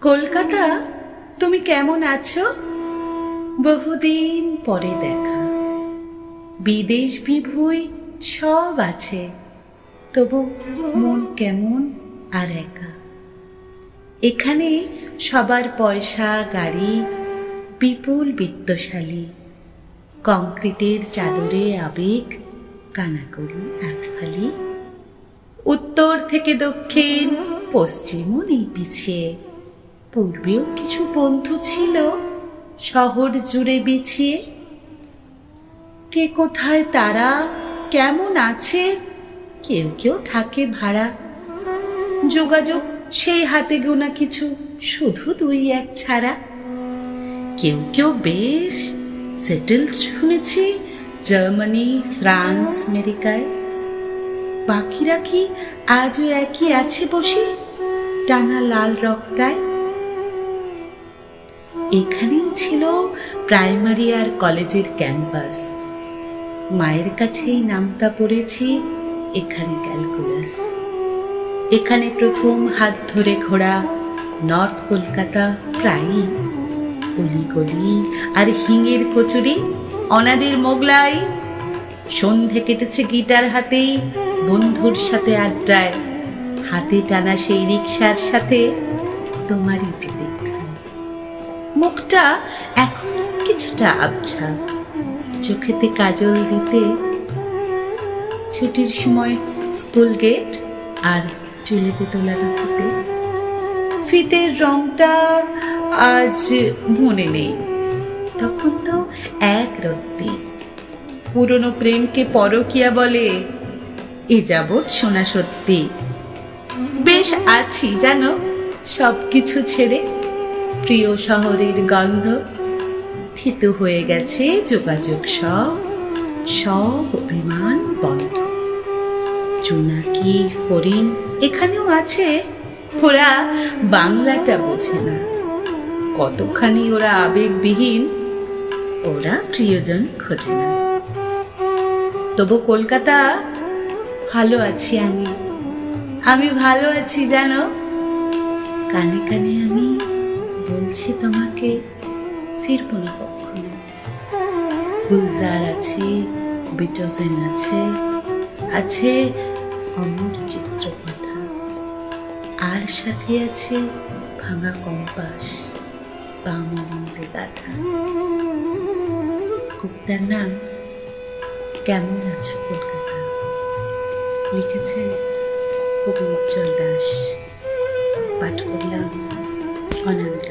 কলকাতা, তুমি কেমন আছো? বহুদিন পরে দেখা। বিদেশ বিভুঁই সব আছে, তবু মন কেমন আর একা। এখানে সবার পয়সা গাড়ি, বিপুল বিত্তশালী। কংক্রিটের চাদরে আবেগ, কানাকড়ি আতফালি। উত্তর থেকে দক্ষিণ, পশ্চিমও নেই পিছিয়ে। পূর্বেও কিছু বন্ধু ছিল শহর জুড়ে বিছিয়ে। কে কোথায় তারা কেমন আছে, কেউ কেউ থাকে ভাড়া। যোগাযোগ সেই হাতে গোনা কিছু, শুধু দুই এক ছাড়া। কেউ কেউ বেশ সেটেলড শুনেছি, জার্মানি, ফ্রান্স, আমেরিকায়। বাকিরা কি আজও একই আছে বসে টানা লাল রকটায়। এখানেই ছিল প্রাইমারি আর কলেজের ক্যাম্পাস। মায়ের কাছেই নামতা পড়েছি, এখানে ক্যালকুলাস। এখানে প্রথম হাত ধরে ঘোরা নর্থ কলকাতা, প্রায়ই অলিগলি আর হিঙের কচুরি, অনাদের মোগলাই। সন্ধে কেটেছে গিটার হাতেই, বন্ধুর সাথে আড্ডায়। হাতে টানা সেই রিকশার সাথে তোমারই প্রতীক্ষায়। মুখটা এখন কিছুটা আবছা, চোখেতে কাজল দিতে। ছুটির সময় স্কুল গেট আর চুলেতে তোলা রাখিতে। ফিতের রংটা আজ মনে নেই, তখন তো এক রত্তি। পুরনো প্রেমকে পরকিয়া বলে, এ যাবৎ শোনা সত্যি। বেশ আছি জানো সবকিছু ছেড়ে, প্রিয় শহরের গন্ধ। থিতু হয়ে গেছে যোগাযোগ, সব অভিমান বন্ধ। জোনাকি, হরিণ এখানেও আছে, ওরা বাংলাটা বোঝে না। কতখানি ওরা আবেগবিহীন, ওরা প্রিয়জন খোঁজে না। তবু কলকাতা, ভালো আছি আমি ভালো আছি জানো। কানে কানে আমি বলছি তোমাকে, ফিরবো না কখনো। গুলজার আছে, বিটোফেন আছে অমর চিত্রকথা, আর সাথে আছে ভাঙা কম্পাস, বামলিনতে গাথা। কবিতার নাম কেমন আছো কলকাতা, লিখেছে কবি উজ্জ্বল দাস। পাঠ করলাম অনামিকা।